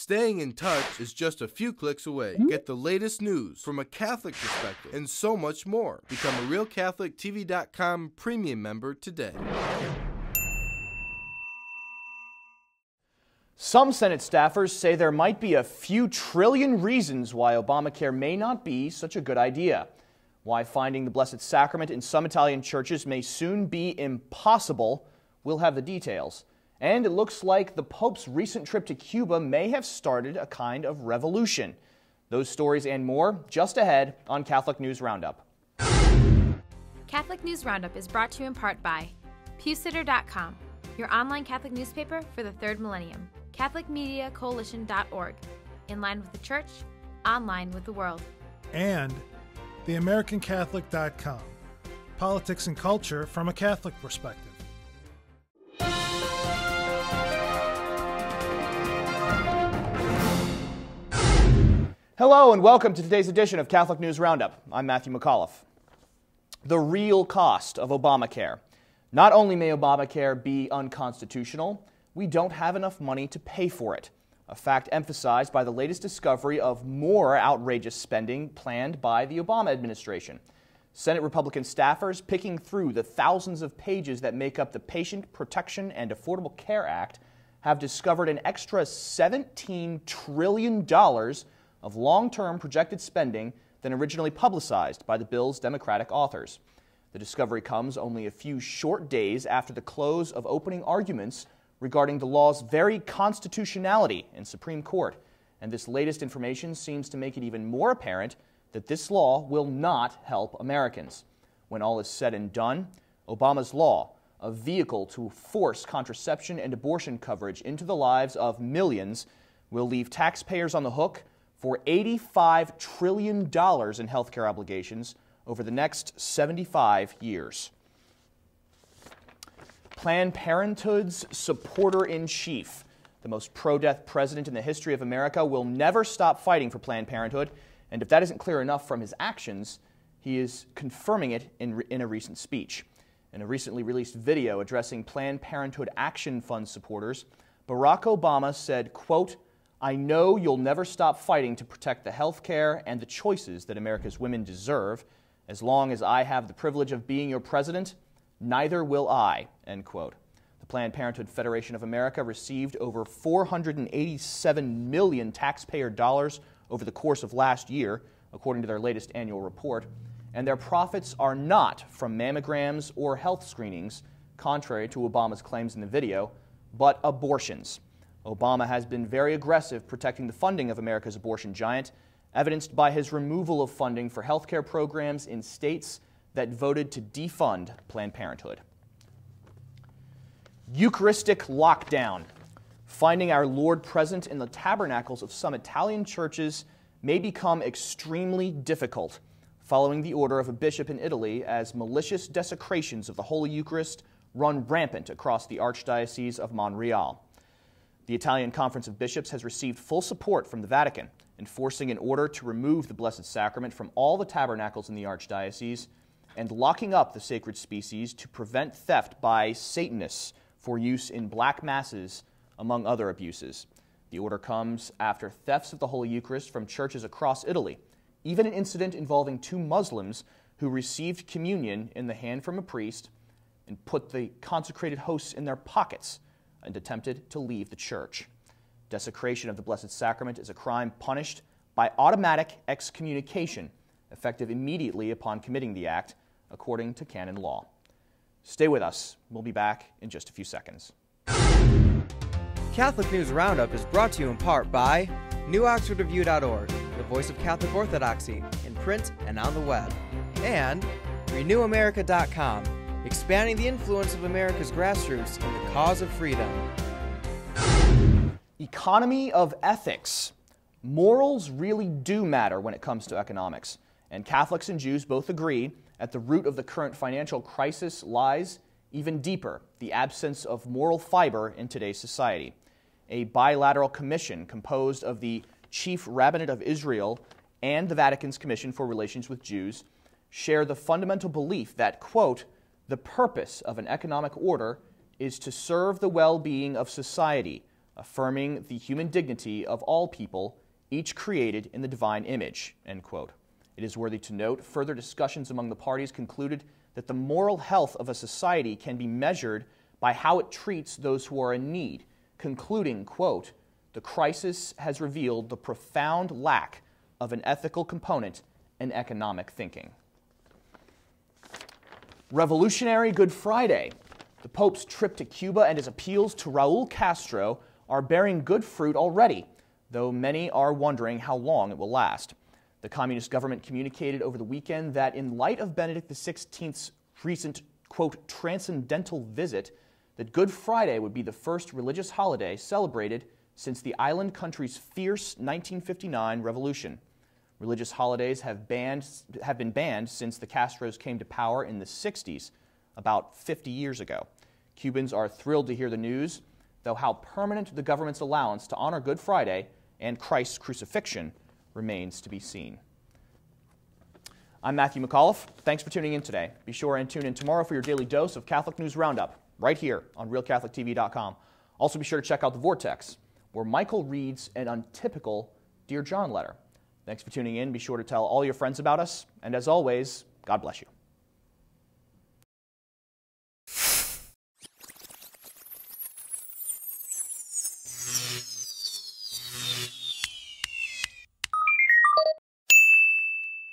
Staying in touch is just a few clicks away. Get the latest news from a Catholic perspective and so much more. Become a RealCatholicTV.com premium member today. Some Senate staffers say there might be a few trillion reasons why Obamacare may not be such a good idea. Why finding the Blessed Sacrament in some Italian churches may soon be impossible. We'll have the details. And it looks like the Pope's recent trip to Cuba may have started a kind of revolution. Those stories and more just ahead on Catholic News Roundup. Catholic News Roundup is brought to you in part by PewSitter.com, your online Catholic newspaper for the third millennium. CatholicMediaCoalition.org, in line with the Church, online with the world. And TheAmericanCatholic.com, politics and culture from a Catholic perspective. Hello and welcome to today's edition of Catholic News Roundup. I'm Matthew McAuliffe. The real cost of Obamacare. Not only may Obamacare be unconstitutional, we don't have enough money to pay for it, a fact emphasized by the latest discovery of more outrageous spending planned by the Obama administration. Senate Republican staffers picking through the thousands of pages that make up the Patient Protection and Affordable Care Act have discovered an extra $17 trillion of long-term projected spending than originally publicized by the bill's Democratic authors. The discovery comes only a few short days after the close of opening arguments regarding the law's very constitutionality in Supreme Court, and this latest information seems to make it even more apparent that this law will not help Americans. When all is said and done, Obama's law, a vehicle to force contraception and abortion coverage into the lives of millions, will leave taxpayers on the hook for $85 trillion in healthcare obligations over the next 75 years. Planned Parenthood's supporter-in-chief, the most pro-death president in the history of America, will never stop fighting for Planned Parenthood, and if that isn't clear enough from his actions, he is confirming it in a recent speech. In a recently released video addressing Planned Parenthood Action Fund supporters, Barack Obama said, quote, "I know you'll never stop fighting to protect the health care and the choices that America's women deserve. As long as I have the privilege of being your president, neither will I," end quote. The Planned Parenthood Federation of America received over $487 million taxpayer dollars over the course of last year, according to their latest annual report, and their profits are not from mammograms or health screenings, contrary to Obama's claims in the video, but abortions. Obama has been very aggressive protecting the funding of America's abortion giant, evidenced by his removal of funding for health care programs in states that voted to defund Planned Parenthood. Eucharistic Lockdown. Finding our Lord present in the tabernacles of some Italian churches may become extremely difficult following the order of a bishop in Italy as malicious desecrations of the Holy Eucharist run rampant across the Archdiocese of Monreal. The Italian Conference of Bishops has received full support from the Vatican, enforcing an order to remove the Blessed Sacrament from all the tabernacles in the Archdiocese and locking up the sacred species to prevent theft by Satanists for use in black masses, among other abuses. The order comes after thefts of the Holy Eucharist from churches across Italy, even an incident involving two Muslims who received communion in the hand from a priest and put the consecrated hosts in their pockets and attempted to leave the church. Desecration of the Blessed Sacrament is a crime punished by automatic excommunication, effective immediately upon committing the act, according to canon law. Stay with us. We'll be back in just a few seconds. Catholic News Roundup is brought to you in part by NewOxfordReview.org, the voice of Catholic Orthodoxy, in print and on the web, and RenewAmerica.com, expanding the influence of America's grassroots in the cause of freedom. Economy of ethics. Morals really do matter when it comes to economics, and Catholics and Jews both agree at the root of the current financial crisis lies, even deeper, the absence of moral fiber in today's society. A bilateral commission composed of the Chief Rabbinate of Israel and the Vatican's Commission for Relations with Jews share the fundamental belief that, quote, "the purpose of an economic order is to serve the well-being of society, affirming the human dignity of all people, each created in the divine image, end quote. It is worthy to note, further discussions among the parties concluded that the moral health of a society can be measured by how it treats those who are in need, concluding, quote, the crisis has revealed the profound lack of an ethical component in economic thinking. Revolutionary Good Friday. The Pope's trip to Cuba and his appeals to Raul Castro are bearing good fruit already, though many are wondering how long it will last. The communist government communicated over the weekend that in light of Benedict XVI's recent, quote, transcendental visit, that Good Friday would be the first religious holiday celebrated since the island country's fierce 1959 revolution. Religious holidays have been banned since the Castros came to power in the 60s, about 50 years ago. Cubans are thrilled to hear the news, though how permanent the government's allowance to honor Good Friday and Christ's crucifixion remains to be seen. I'm Matthew McAuliffe. Thanks for tuning in today. Be sure and tune in tomorrow for your daily dose of Catholic News Roundup, right here on RealCatholicTV.com. Also be sure to check out The Vortex, where Michael reads an untypical Dear John letter. Thanks for tuning in. Be sure to tell all your friends about us. And as always, God bless you.